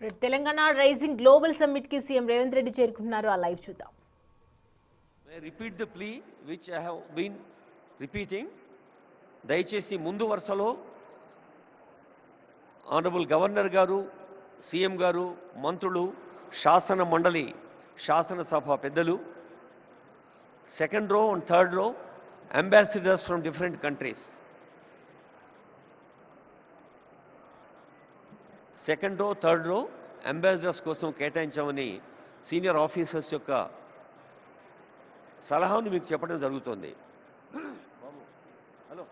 Telangana rising global summit కి CM Revanth Reddy చేరుకుంటున్నారు. ఆ live చూద్దాం. I repeat the plea which I have been repeating. దయచేసి ముందు వరుసలో ఆనరబుల్ గవర్నర్ గారు, సీఎం గారు, మంత్రులు, శాసన మండలి, శాసనసభ పెద్దలు, second row and third row ambassadors from different countries, second row third row ambassadors కోసం కేటాయించామని సీనియర్ ఆఫీసర్స్ యొక్క సలహాను మీకు చెప్పడం జరుగుతుంది. హలో,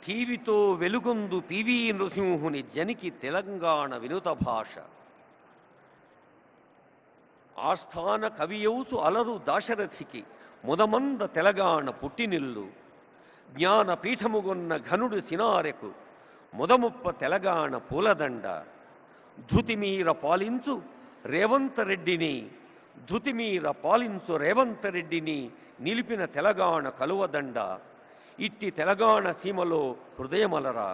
టీవీతో వెలుగొందు పివి నృసింహుని జనికి తెలంగాణ వినుత భాష, ఆస్థాన కవియౌసు అలరు దాశరథికి ముదమంద తెలంగాణ పుట్టినిల్లు, జ్ఞానపీఠముగొన్న ఘనుడు సినారెకు ముదముప్ప తెలంగాణ పూలదండ, ధృతిమీర పాలించు రేవంత్ రెడ్డిని, ధృతిమీర పాలించు రేవంత్ రెడ్డిని నిలిపిన తెలంగాణ కలువదండ, ఇట్టి తెలంగాణ సీమలో హృదయమలరా,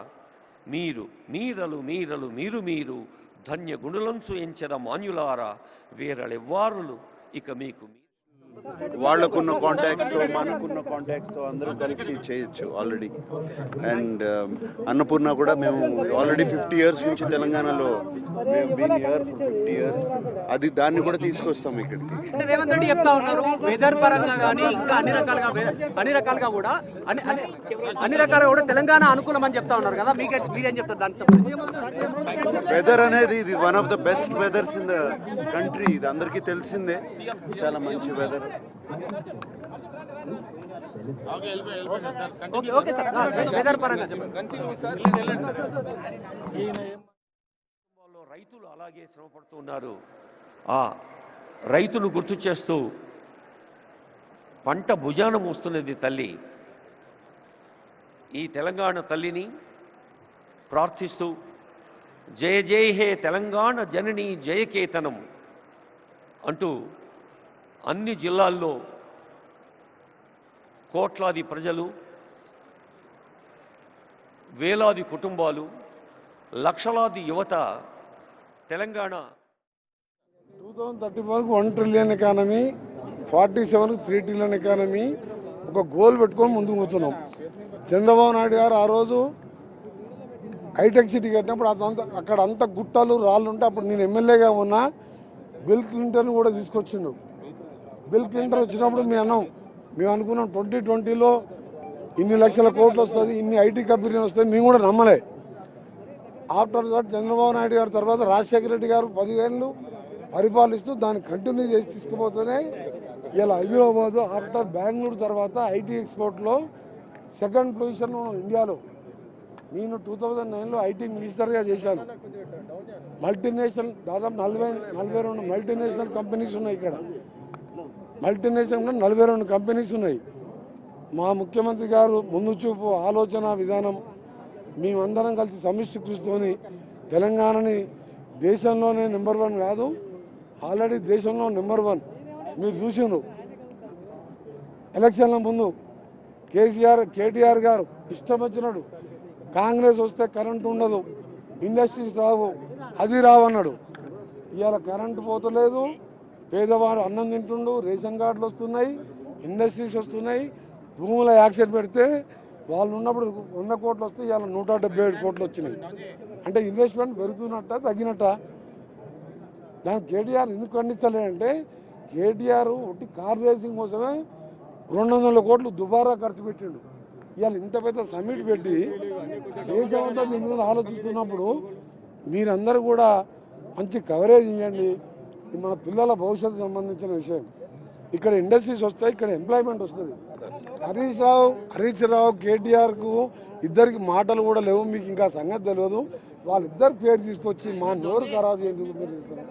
మీరు మీరలు మీరలు మీరు మీరు ధన్య గుణులంచు ఎంచెద మాన్యులారా, వేరళెవ్వారులు ఇక మీకు. వాళ్ళకున్న కాంటాక్ట్స్తో మనకున్న కాంటాక్ట్స్తో అందరూ కలిసి చేయొచ్చు ఆల్రెడీ. అండ్ అన్నపూర్ణ కూడా మేము ఆల్రెడీ 50 years నుంచి తెలంగాణలో మేము బీన్ హియర్ ఫర్ 50 years. అది దాన్ని కూడా తీసుకొస్తాం ఇక్కడికి. రేవంత్ రెడ్డి చెప్తా ఉన్నారు వెదర్ పరంగా కానీ ఇంకా అన్ని రకాలుగా కూడా అన్ని రకాలుగా కూడా తెలంగాణ అనుకూలం అని చెప్తా ఉన్నారు కదా, మీరేం చెప్తారు దానికి సంబంధించి? వెదర్ అనేది ఇది one of the best weathers in the country, ఇది అందరికీ తెలిసిందే. చాలా మంచి వెదర్. రైతులు అలాగే శ్రమపడుతూ ఉన్నారు. ఆ రైతును గుర్తు చేస్తూ పంట భుజాన మోస్తున్నది తల్లి. ఈ తెలంగాణ తల్లిని ప్రార్థిస్తూ జయ జయ హే తెలంగాణ జనని జయకేతనం అంటూ అన్ని జిల్లాల్లో కోట్లాది ప్రజలు, వేలాది కుటుంబాలు, లక్షలాది యువత తెలంగాణ 2034కు 1 trillion ఎకానమీ, 47కు 3 trillion ఎకానమీ ఒక గోల్ పెట్టుకొని ముందుకు పోతున్నాం. చంద్రబాబు నాయుడు గారు ఆ రోజు హైటెక్ సిటీ కట్టినప్పుడు అక్కడ అంత గుట్టలు రాళ్ళు ఉంటే అప్పుడు నేను ఎమ్మెల్యేగా ఉన్నా. బిల్ క్లింటన్ కూడా తీసుకొచ్చిండు. బిల్ క్లింటన్ వచ్చినప్పుడు మేము అనుకున్నాం 2020లో ఇన్ని లక్షల కోట్లు వస్తుంది, ఇన్ని ఐటీ కంపెనీలు వస్తాయి, మేము కూడా నమ్మలే. ఆఫ్టర్ దట్ చంద్రబాబు నాయుడు గారి తర్వాత రాజశేఖర రెడ్డి గారు 10 ఏళ్ళు పరిపాలిస్తూ దాన్ని కంటిన్యూ చేసి తీసుకుపోతేనే ఇలా హైదరాబాద్ ఆఫ్టర్ బెంగళూరు తర్వాత ఐటీ ఎక్స్పోర్ట్లో 2nd పొజిషన్ ఇండియాలో. నేను 2009లో ఐటీ మినిస్టర్గా చేశాను. మల్టీనేషనల్ దాదాపు 42 మల్టీనేషనల్ కంపెనీస్ ఉన్నాయి ఇక్కడ. మల్టీనేషనల్ 42 కంపెనీస్ ఉన్నాయి. మా ముఖ్యమంత్రి గారు ముందు చూపు ఆలోచన విధానం, మేమందరం కలిసి సమిష్టి కృషితోని తెలంగాణని దేశంలోనే నెంబర్ 1 కాదు, ఆల్రెడీ దేశంలో నెంబర్ 1. మీరు చూసిండ్రు ఎలక్షన్ల ముందు కేటీఆర్ గారు ఇష్టం వచ్చినాడు, కాంగ్రెస్ వస్తే కరెంటు ఉండదు, ఇండస్ట్రీస్ రావు, అది రావన్నాడు. ఇవాళ కరెంటు పోతలేదు, పేదవాడు అన్నం తింటుండు, రేషన్ కార్డులు వస్తున్నాయి, ఇండస్ట్రీస్ వస్తున్నాయి. భూముల యాక్సిడెంట్ పెడితే వాళ్ళు ఉన్నప్పుడు 100 కోట్లు వస్తే ఇవాళ 177 కోట్లు వచ్చినాయి. అంటే ఇన్వెస్ట్మెంట్ పెరుగుతున్నట్ట తగ్గినట్ట? దానికి కేటీఆర్ ఎందుకు ఖండించలేదంటే కేటీఆర్ ఒకటి కార్ రేసింగ్ కోసమే 200 కోట్లు దుబారా ఖర్చు పెట్టిండు. ఇవాళ ఇంత పెద్ద సమ్మిట్ పెట్టి దేశమంతా దీని మీద ఆలోచిస్తున్నప్పుడు మీరందరూ కూడా మంచి కవరేజ్ ఇవ్వండి. మన పిల్లల భవిష్యత్తు సంబంధించిన విషయం. ఇక్కడ ఇండస్ట్రీస్ వస్తాయి, ఇక్కడ ఎంప్లాయ్మెంట్ వస్తుంది. హరీష్ రావు కేటీఆర్కు ఇద్దరికి మాటలు కూడా లేవు, మీకు ఇంకా సంగతి తెలియదు. వాళ్ళిద్దరు పేరు తీసుకొచ్చి మా నోరు ఖరాబ్ చేసేందుకు మీరు ఇస్తారు.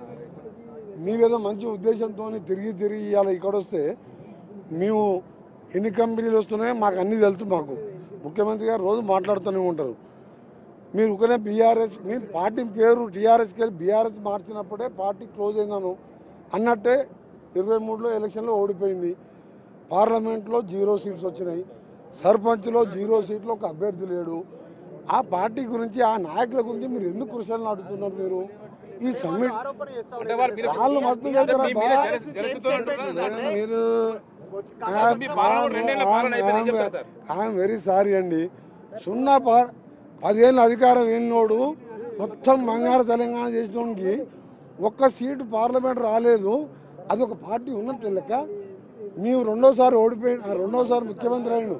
మీవేదో మంచి ఉద్దేశంతో తిరిగి ఇవాళ ఇక్కడ వస్తే మేము ఎన్ని కంపెనీలు వస్తున్నాయో మాకు అన్నీ తెలుసు. మాకు ముఖ్యమంత్రి గారు రోజు మాట్లాడుతూనే ఉంటారు. మీరు ఒకనే బీఆర్ఎస్, మీరు పార్టీ పేరు టీఆర్ఎస్కి వెళ్ళి బీఆర్ఎస్ మార్చినప్పుడే పార్టీ క్లోజ్ అయిందాను అన్నట్టే 23లో ఎలక్షన్లో ఓడిపోయింది. పార్లమెంట్లో 0 సీట్స్ వచ్చినాయి. సర్పంచ్లో 0 సీట్లో ఒక అభ్యర్థి లేడు. ఆ పార్టీ గురించి ఆ నాయకుల గురించి మీరు ఎందుకు కృషాలు నాటుతున్నారు? మీరు ఈ సమ్మిట్ వాళ్ళు మస్తు మీరు ఐఎమ్ వెరీ సారీ అండి. 10 ఏళ్ళ అధికారం ఎన్నోడు మొత్తం బంగారు తెలంగాణ చేసినోడికి ఒక్క సీటు పార్లమెంట్ రాలేదు. అది ఒక పార్టీ ఉన్నట్టు లెక్క. మేము రెండోసారి ముఖ్యమంత్రి అయిన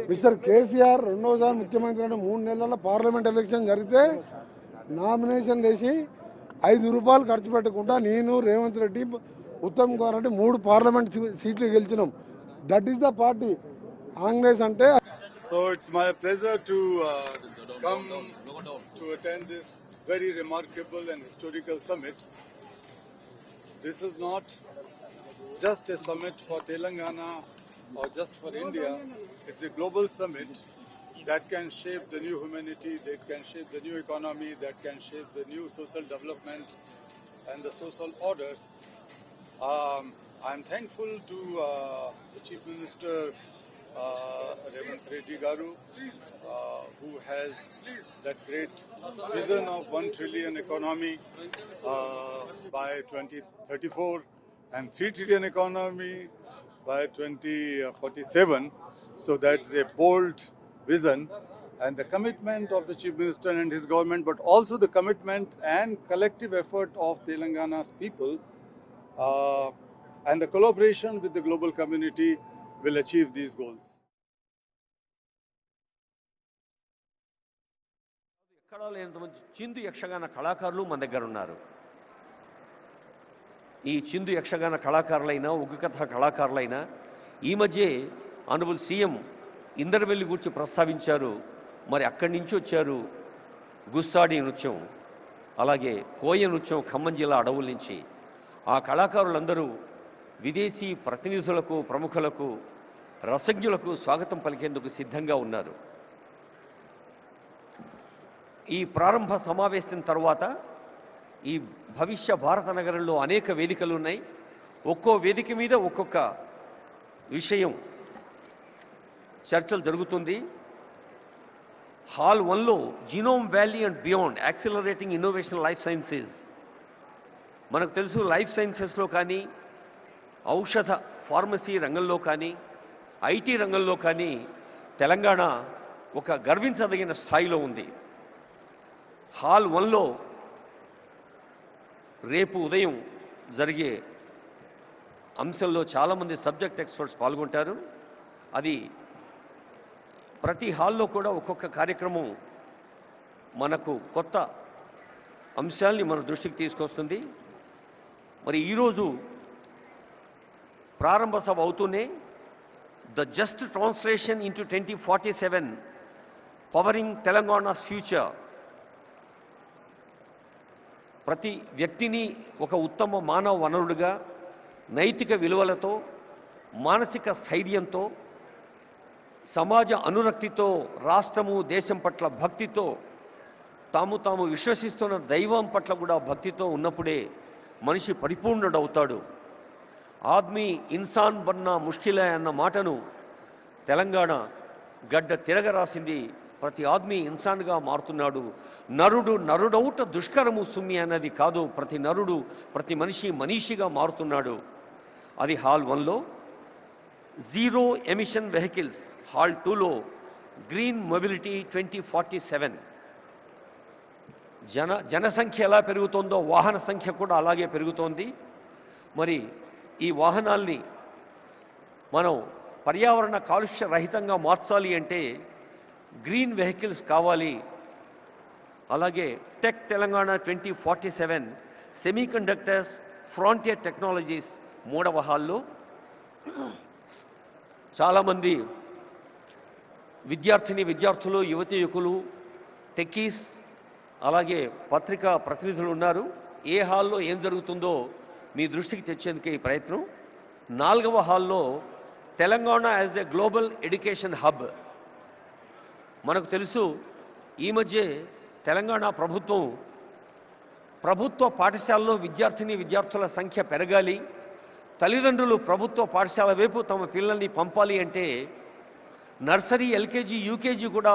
మిస్టర్ కేసీఆర్ రెండోసారి ముఖ్యమంత్రి అయిన 3 నెలల పార్లమెంట్ ఎలక్షన్ జరిగితే నామినేషన్ వేసి 5 రూపాయలు ఖర్చు పెట్టకుండా నేను, రేవంత్ రెడ్డి, ఉత్తమ్ కుమార్ రెడ్డి 3 పార్లమెంట్ సీట్లు గెలిచినాం. That is the party Congress అంటే. So it's my pleasure to come to attend this very remarkable and historical summit. This is not just a summit for Telangana or just for India. It's a global summit that can shape the new humanity, that can shape the new economy, that can shape the new social development and the social orders. I'm thankful to the Chief Minister Revanth Reddy Garu, who has that great vision of 1 trillion economy by 2034 and 3 trillion economy by 2047. So that's a bold vision, and the commitment of the Chief Minister and his government, but also the commitment and collective effort of Telangana's people and the collaboration with the global community will achieve these goals. ఎక్కడా లేనంతమంది చిందు యక్షగాన కళాకారులు మన దగ్గర ఉన్నారు. ఈ చిందు యక్షగాన కళాకారులైనా, ఉగ్గు కథ కళాకారులైనా ఈ మధ్య ఆనరబుల్ సీఎం ఇందరవెల్లి గురించి ప్రస్తావించారు. మరి అక్కడి నుంచి వచ్చారు గుస్సాడి నృత్యం, అలాగే కోయ నృత్యం ఖమ్మం జిల్లా అడవుల నుంచి. ఆ కళాకారులందరూ విదేశీ ప్రతినిధులకు, ప్రముఖులకు, రసజ్ఞులకు స్వాగతం పలికేందుకు సిద్ధంగా ఉన్నారు. ఈ ప్రారంభ సమావేశం తర్వాత ఈ భవిష్య భారత నగరంలో అనేక వేదికలు ఉన్నాయి. ఒక్కో వేదిక మీద ఒక్కొక్క విషయం చర్చలు జరుగుతుంది. హాల్ 1లో genome valley and beyond accelerating innovation life sciences. మనకు తెలుసు లైఫ్ సైన్సెస్లో కానీ, ఔషధ ఫార్మసీ రంగంలో కానీ, ఐటీ రంగంలో కానీ తెలంగాణ ఒక గర్వించదగిన స్థాయిలో ఉంది. హాల్ 1లో రేపు ఉదయం జరిగే అంశంలో చాలామంది సబ్జెక్ట్ ఎక్స్పర్ట్స్ పాల్గొంటారు. అది ప్రతి హాల్లో కూడా ఒక్కొక్క కార్యక్రమం మనకు కొత్త అంశాల్ని మన దృష్టికి తీసుకొస్తుంది. మరి ఈరోజు ప్రారంభ సభ అవుతూనే the just translation into 2047 pouring Telangana's future, ప్రతి వ్యక్తిని ఒక ఉత్తమ మానవ వనరుడిగా, నైతిక విలువలతో, మానసిక స్థైర్యంతో, సమాజ అనురక్తితో, రాష్ట్రము దేశం పట్ల భక్తితో, తాము విశ్వసిస్తున్న దైవం పట్ల కూడా భక్తితో ఉన్నప్పుడే మనిషి పరిపూర్ణుడవుతాడు. ఆద్మీ ఇన్సాన్ బన్నా ముష్కిలే అన్న మాటను తెలంగాణ గడ్డ తిరగరాసింది. ప్రతి ఆద్మీ ఇన్సాన్గా మారుతున్నాడు. నరుడౌట దుష్కరము సుమ్మి అన్నది కాదు, ప్రతి నరుడు, ప్రతి మనిషి మనీషిగా మారుతున్నాడు. అది హాల్ 1లో. జీరో ఎమిషన్ వెహికల్స్ హాల్ 2లో గ్రీన్ మొబిలిటీ 2047. జనసంఖ్య ఎలా పెరుగుతోందో వాహన సంఖ్య కూడా అలాగే పెరుగుతోంది. మరి ఈ వాహనాల్ని మనం పర్యావరణ కాలుష్య రహితంగా మార్చాలి అంటే గ్రీన్ వెహికల్స్ కావాలి. అలాగే tech Telangana 2047 semi conductors frontier technologies 3వ హాల్లో చాలామంది విద్యార్థులు, యువతీయుకులు, టెక్కీస్, అలాగే పత్రికా ప్రతినిధులు ఉన్నారు. ఏ హాల్లో ఏం జరుగుతుందో మీ దృష్టికి తెచ్చేందుకే ఈ ప్రయత్నం. 4వ హాల్లో Telangana as a global education hub. మనకు తెలుసు ఈ మధ్య తెలంగాణ ప్రభుత్వ పాఠశాలలో విద్యార్థుల సంఖ్య పెరగాలి, తల్లిదండ్రులు ప్రభుత్వ పాఠశాల వైపు తమ పిల్లల్ని పంపాలి అంటే నర్సరీ, ఎల్కేజీ, యూకేజీ కూడా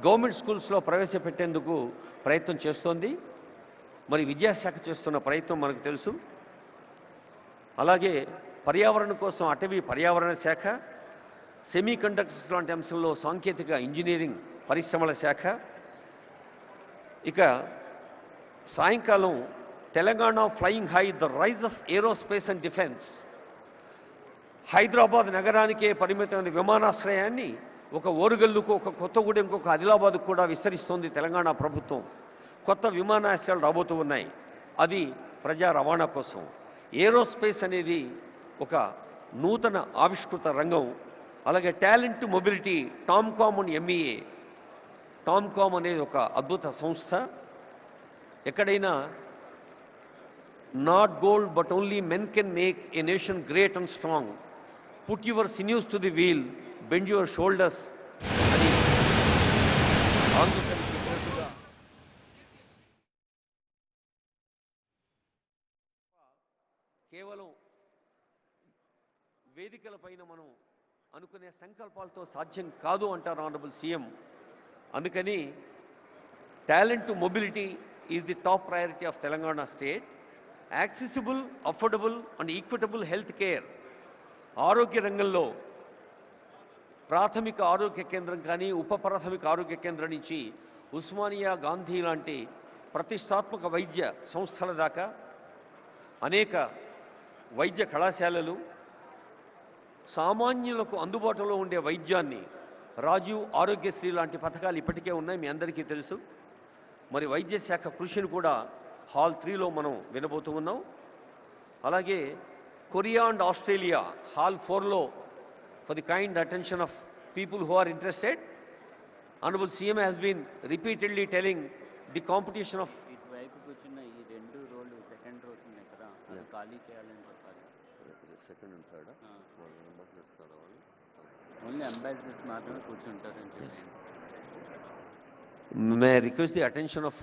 గవర్నమెంట్ స్కూల్స్లో ప్రవేశపెట్టేందుకు ప్రయత్నం చేస్తోంది. మరి విద్యాశాఖ చేస్తున్న ప్రయత్నం మనకు తెలుసు. అలాగే పర్యావరణం కోసం అటవీ పర్యావరణ శాఖ, సెమీ కండక్టర్స్ లాంటి అంశంలో సాంకేతిక ఇంజనీరింగ్ పరిశ్రమల శాఖ. ఇక సాయంకాలం Telangana flying high, the rise of aerospace and defence. Hyderabad నగరానికే పరిమితమైన విమానాశ్రయాన్ని ఒక ఓరుగల్లుకు, ఒక కొత్తగూడెంకు, ఒక ఆదిలాబాద్కు కూడా విస్తరిస్తోంది తెలంగాణ ప్రభుత్వం. కొత్త విమానాశ్రయాలు రాబోతూ ఉన్నాయి. అది ప్రజా రవాణా కోసం. ఏరోస్పేస్ అనేది ఒక నూతన ఆవిష్కృత రంగం. అలాగే talent mobility, TAMCOM and MEA. TAMCOM అనేది ఒక అద్భుత సంస్థ. ఎక్కడైనా not gold but only men can make a nation great and strong. Put your sinews to the wheel, bend your shoulders అని ఆంధ్రప్రదేశ్ చెప్పినట్టుగా కేవలం వేదికల పైన మనం అనుకునే సంకల్పాలతో సాధ్యం కాదు అంటారు ఆనరబుల్ సీఎం. అందుకని talent mobility is the top priority of Telangana state. Accessible, affordable and equitable health care. ఆరోగ్య రంగంలో ప్రాథమిక ఆరోగ్య కేంద్రం కానీ, ఉప ప్రాథమిక ఆరోగ్య కేంద్రం నుంచి ఉస్మానియా, గాంధీ లాంటి ప్రతిష్టాత్మక వైద్య సంస్థల దాకా అనేక వైద్య కళాశాలలు, సామాన్యులకు అందుబాటులో ఉండే వైద్యాన్ని, రాజీవ్ ఆరోగ్యశ్రీ లాంటి పథకాలు ఇప్పటికే ఉన్నాయి, మీ అందరికీ తెలుసు. మరి వైద్య శాఖ కృషిని కూడా హాల్ 3లో మనం వినబోతూ ఉన్నాం. అలాగే కొరియా అండ్ ఆస్ట్రేలియా హాల్ 4లో for the kind attention of people who are interested. Honorable CM has been repeatedly telling the competition of ఇటువైపు కూర్చున్న ఈ రెండు రోలు సెకండ్ రోస్ ఉన్నాయి కదా, అది ఖాళీ చేయాలని చెప్పాలి. Second and third only ambassadors మాత్రమే కూర్చుంటారని చెప్పి. May I request the attention of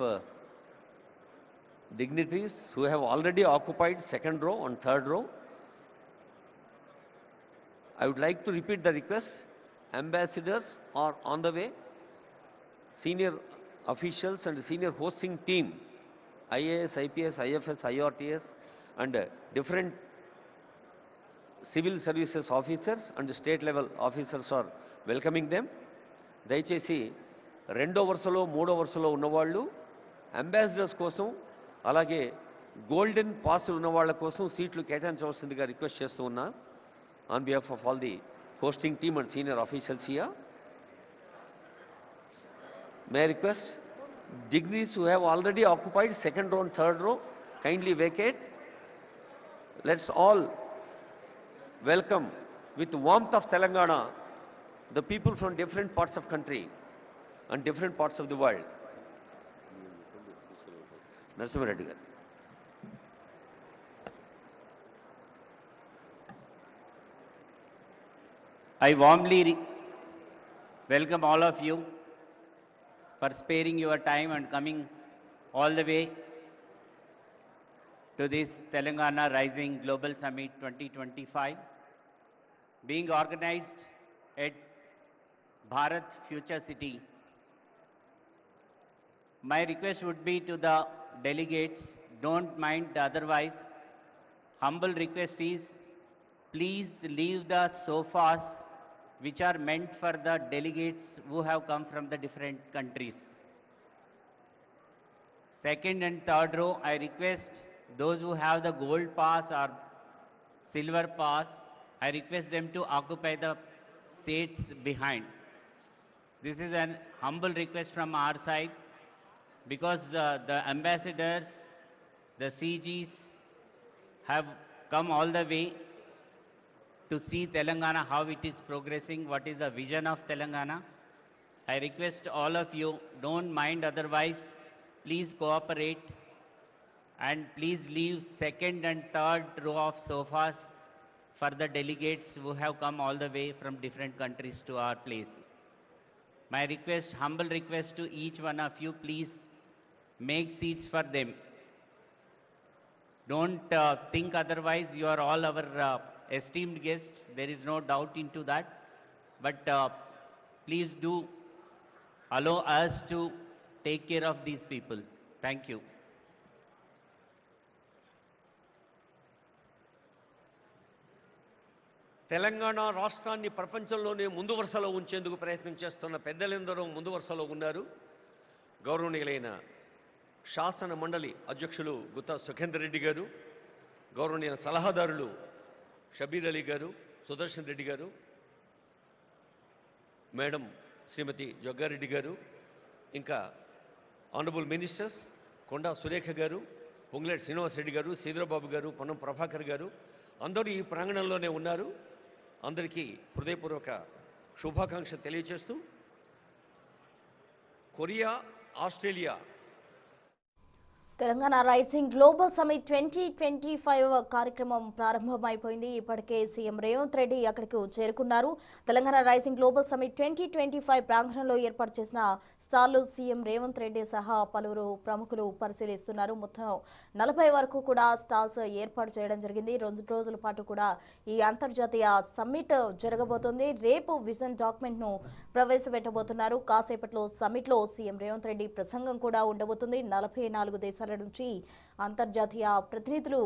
dignitaries who have already occupied second row and third row. I would like to repeat the request. Ambassadors are on the way. Senior officials and senior hosting team, IAS, IPS, IFS, IRTS and different civil services officers and state level officers are welcoming them. దయచేసి రెండో వరుసలో, మూడో వరుసలో ఉన్నవాళ్ళు ambassadors కోసం, అలాగే golden పాసులు ఉన్న వాళ్ళ కోసం సీట్లు కేటాయించవలసిందిగా రిక్వెస్ట్ చేస్తూ ఉన్నా. On behalf of all the hosting team and senior officials here, may I request dignitaries who have already occupied second row and third row kindly vacate. Let's all welcome with warmth of Telangana the people from different parts of country and different parts of the world. Narasimha Reddy garu. I warmly welcome all of you for sparing your time and coming all the way to this Telangana Rising Global Summit 2025, being organized at Bharat Future City. My request would be to the delegates, don't mind otherwise. Humble request is, please leave the sofas which are meant for the delegates who have come from the different countries. Second and third row, I request those who have the gold pass or silver pass, I request them to occupy the seats behind. This is an humble request from our side, because the ambassadors, the CGs have come all the way to see Telangana, how it is progressing, what is the vision of Telangana. I request all of you, don't mind otherwise, please cooperate and please leave second and third row of sofas for the delegates who have come all the way from different countries to our place. My request, humble request to each one of you, please make seats for them. Don't think otherwise, you are all our esteemed guests, there is no doubt into that. But please do allow us to take care of these people. Thank you. Telangana రాష్ట్రాన్ని ప్రపంచంలోనే ముందు వరుసలో ఉంచేందుకు ప్రయత్నం చేస్తున్న పెద్దలందరూ ముందు వరుసలో ఉన్నారు. గౌరవనీయులైన శాసన మండలి అధ్యక్షులు గుత్తా సుఖేందర్ రెడ్డి గారు, గౌరవనీయ సలహాదారులు షబీర్ అలీ గారు, సుదర్శన్ రెడ్డి గారు, మేడం శ్రీమతి జగ్గారెడ్డి గారు, ఇంకా ఆనరబుల్ మినిస్టర్స్ కొండా సురేఖ గారు, పొంగులేటి శ్రీనివాసరెడ్డి గారు, సీదరబాబు గారు, పొన్నం ప్రభాకర్ గారు అందరూ ఈ ప్రాంగణంలోనే ఉన్నారు. అందరికీ హృదయపూర్వక శుభాకాంక్షలు తెలియజేస్తూ Korea, Australia Telangana rising global summit 2025 కార్యక్రమం ప్రారంభమైపోయింది. ఇప్పటికే సీఎం రేవంత్ రెడ్డి అక్కడికి చేరుకున్నారు. తెలంగాణ రైజింగ్ గ్లోబల్ సమిట్ 2025 ప్రాంగణంలో ఏర్పాటు చేసిన స్టాళ్లు సీఎం రేవంత్ రెడ్డి సహా పలువురు ప్రముఖులు పరిశీలిస్తున్నారు. మొత్తం 40 వరకు కూడా స్టాల్స్ ఏర్పాటు చేయడం జరిగింది. 2 రోజుల పాటు కూడా ఈ అంతర్జాతీయ సమ్మిట్ జరగబోతోంది. రేపు విజన్ డాక్యుమెంట్ ను ప్రవేశపెట్టబోతున్నారు. కాసేపట్లో సమ్మిట్ లో సీఎం రేవంత్ రెడ్డి ప్రసంగం కూడా ఉండబోతుంది. 44 దేశాల నుంచి అంతర్జాతీయ ప్రతినిధులు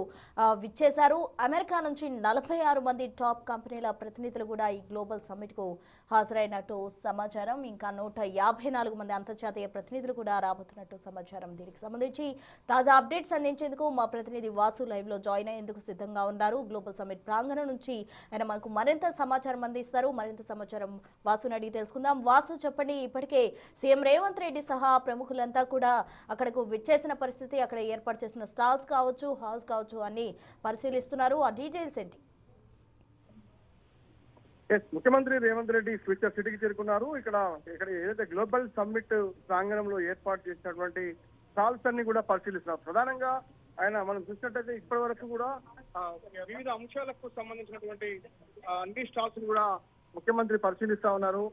విచ్చేశారు. అమెరికా నుంచి 46 మంది టాప్ కంపెనీల ప్రతినిధులు కూడా ఈ గ్లోబల్ సమ్మిట్ కు హాజరైనట్టు సమాచారం. ఇంకా 154 మంది అంతర్జాతీయ ప్రతినిధులు కూడా రాబోతున్నట్టు సమాచారం. దీనికి సంబంధించి తాజా అప్డేట్స్ అందించేందుకు మా ప్రతినిధి వాసు లైవ్ లో జాయిన్ అయ్యేందుకు సిద్ధంగా ఉన్నారు. గ్లోబల్ సమ్మిట్ ప్రాంగణం నుంచి ఆయన మనకు మరింత సమాచారం అందిస్తారు. మరింత సమాచారం వాసుని అడిగి తెలుసుకుందాం. వాసు, చెప్పండి, ఇప్పటికే సీఎం రేవంత్ రెడ్డి సహా ప్రముఖులంతా కూడా అక్కడకు విచ్చేసిన పరిస్థితి, అక్కడ ఏర్పాటు చేసిన స్టాల్స్ కావచ్చు, హాల్స్ కావచ్చు అన్ని పరిశీలిస్తున్నారు. ఆ డీటెయిల్స్ ఏంటి? ముఖ్యమంత్రి రేవంత్ రెడ్డి ఫ్యూచర్ సిటీకి చేరుకున్నారు. ఇక్కడ ఏదైతే గ్లోబల్ సమ్మిట్ ప్రాంగణంలో ఏర్పాటు చేసినటువంటి స్టాల్స్ అన్ని కూడా పరిశీలిస్తున్నారు. ప్రధానంగా ఆయన మనం చూసినట్టయితే ఇప్పటి వరకు కూడా వివిధ అంశాలకు సంబంధించినటువంటి అన్ని స్టాల్స్ కూడా ముఖ్యమంత్రి పరిశీలిస్తా ఉన్నారు.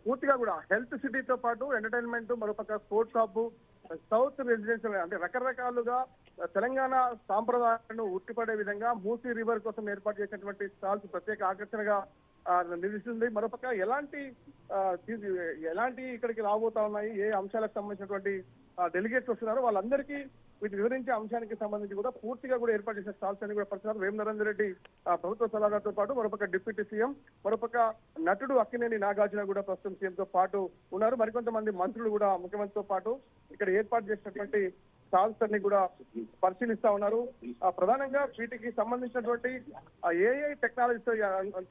పూర్తిగా కూడా హెల్త్ సిటీతో పాటు ఎంటర్టైన్మెంట్, మరోపక్క స్పోర్ట్స్ హబ్, సౌత్ రెసిడెన్షియల్ అంటే రకరకాలుగా తెలంగాణ సాంప్రదాయాలను ఉట్టిపడే విధంగా మూసీ రివర్ కోసం ఏర్పాటు చేసినటువంటి స్టాల్స్ ప్రత్యేక ఆకర్షణగా నిలుస్తుంది. మరోపక్క ఎలాంటి ఇక్కడికి రాబోతా ఉన్నాయి, ఏ అంశాలకు సంబంధించినటువంటి డెలిగేట్స్ వస్తున్నారు, వాళ్ళందరికీ వీటి వివరించే అంశానికి సంబంధించి కూడా పూర్తిగా కూడా ఏర్పాటు చేసిన స్టాల్స్ అన్ని కూడా పరిశీలన. వేం నరేందర్ రెడ్డి ప్రభుత్వ సలహాదారుతో పాటు మరొక డిప్యూటీ సీఎం, మరొక నటుడు అక్కినేని నాగార్జున కూడా ప్రస్తుతం సీఎంతో పాటు ఉన్నారు. మరికొంతమంది మంత్రులు కూడా ముఖ్యమంత్రితో పాటు ఇక్కడ ఏర్పాటు చేసినటువంటి స్టాల్స్ అన్ని కూడా పరిశీలిస్తా ఉన్నారు. ప్రధానంగా వీటికి సంబంధించినటువంటి ఏఐ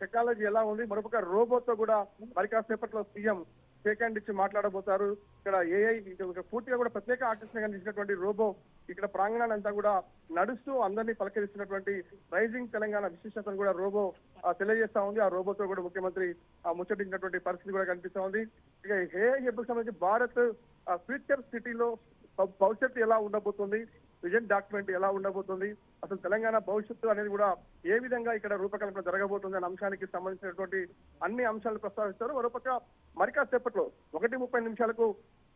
టెక్నాలజీ ఎలా ఉంది, మరొక రోబోతో కూడా మరి కాసేపట్లో సీఎం షేక్ హ్యాండ్ ఇచ్చి మాట్లాడబోతారు. ఇక్కడ ఏఐ పూర్తిగా కూడా ప్రత్యేక ఆకర్షణగా నిలిచినటువంటి రోబో ఇక్కడ ప్రాంగణాన్ని అంతా కూడా నడుస్తూ అందరినీ పలకరిస్తున్నటువంటి రైజింగ్ తెలంగాణ విశిష్టతను కూడా రోబో తెలియజేస్తా ఉంది. ఆ రోబోతో కూడా ముఖ్యమంత్రి ముచ్చటించినటువంటి పరిస్థితి కూడా కనిపిస్తా ఉంది. ఇక ఏఐ హబ్కు సంబంధించి భారత్ ఫ్యూచర్ సిటీలో భవిష్యత్తు ఎలా ఉండబోతుంది, విజన్ డాక్యుమెంట్ ఎలా ఉండబోతుంది, అసలు తెలంగాణ భవిష్యత్తు అనేది కూడా ఏ విధంగా ఇక్కడ రూపకల్పన జరగబోతుంది అనే అంశానికి సంబంధించినటువంటి అన్ని అంశాలు ప్రస్తావిస్తారు. మరోపక్క మరి కాసేపట్లో 1:30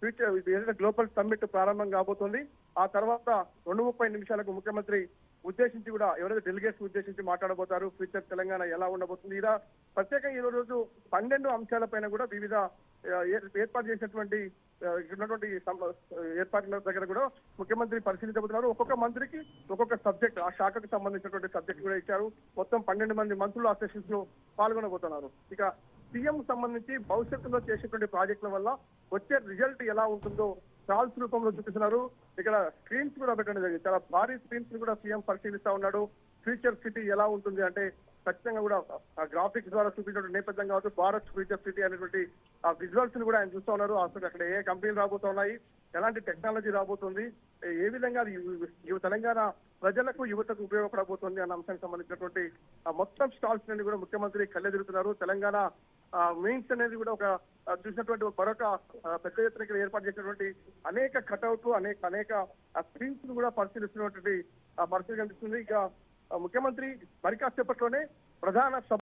ఫ్యూచర్ ఏదైతే గ్లోబల్ సమ్మిట్ ప్రారంభం కాబోతుంది. ఆ తర్వాత 2:30 ముఖ్యమంత్రి ఉద్దేశించి కూడా ఎవరైతే డెలిగేట్స్ ఉద్దేశించి మాట్లాడబోతారు, ఫ్యూచర్ తెలంగాణ ఎలా ఉండబోతుంది. ఇలా ప్రత్యేకంగా ఈ రోజు 12 అంశాలపైన కూడా వివిధ ఏర్పాటు చేసినటువంటి ఏర్పాట్ల దగ్గర కూడా ముఖ్యమంత్రి పరిశీలించబోతున్నారు. ఒక్కొక్క మంత్రికి ఒక్కొక్క సబ్జెక్ట్, ఆ శాఖకు సంబంధించినటువంటి సబ్జెక్ట్ కూడా ఇచ్చారు. మొత్తం 12 మంది మంత్రులు ఆ సెషన్స్ లో పాల్గొనబోతున్నారు. ఇక సీఎం సంబంధించి భవిష్యత్తులో చేసేటువంటి ప్రాజెక్టుల వల్ల వచ్చే రిజల్ట్ ఎలా ఉంటుందో స్టాల్స్ రూపంలో చూపిస్తున్నారు. ఇక్కడ స్క్రీన్స్ కూడా పెట్టడం జరిగింది. చాలా భారీ స్క్రీన్స్ కూడా సీఎం పరిశీలిస్తా ఉన్నాడు. ఫ్యూచర్ సిటీ ఎలా ఉంటుంది అంటే ఖచ్చితంగా కూడా గ్రాఫిక్స్ ద్వారా చూపించడం నేపథ్యం కావచ్చు, భారత్ ఫ్యూచర్ సిటీ అనేటువంటి ఆ విజువల్స్ ని కూడా ఆయన చూస్తా ఉన్నారు. అసలు అక్కడ ఏ కంపెనీలు రాబోతున్నాయి, ఎలాంటి టెక్నాలజీ రాబోతుంది, ఏ విధంగా తెలంగాణ ప్రజలకు, యువతకు ఉపయోగపడబోతుంది అన్న అంశానికి సంబంధించినటువంటి మొత్తం స్టాల్స్ నుండి కూడా ముఖ్యమంత్రి కళ్ళెదురుతున్నారు. తెలంగాణ మెయిన్స్ అనేది కూడా ఒక చూసినటువంటి మరొక పెద్ద ఎత్తున ఇక్కడ ఏర్పాటు చేసినటువంటి అనేక కటౌట్లు, అనేక స్క్రీన్స్ ను కూడా పరిశీలిస్తున్నటువంటి పరిస్థితి కనిపిస్తుంది. ఇక ముఖ్యమంత్రి మరి కాసేపట్లోనే ప్రధాన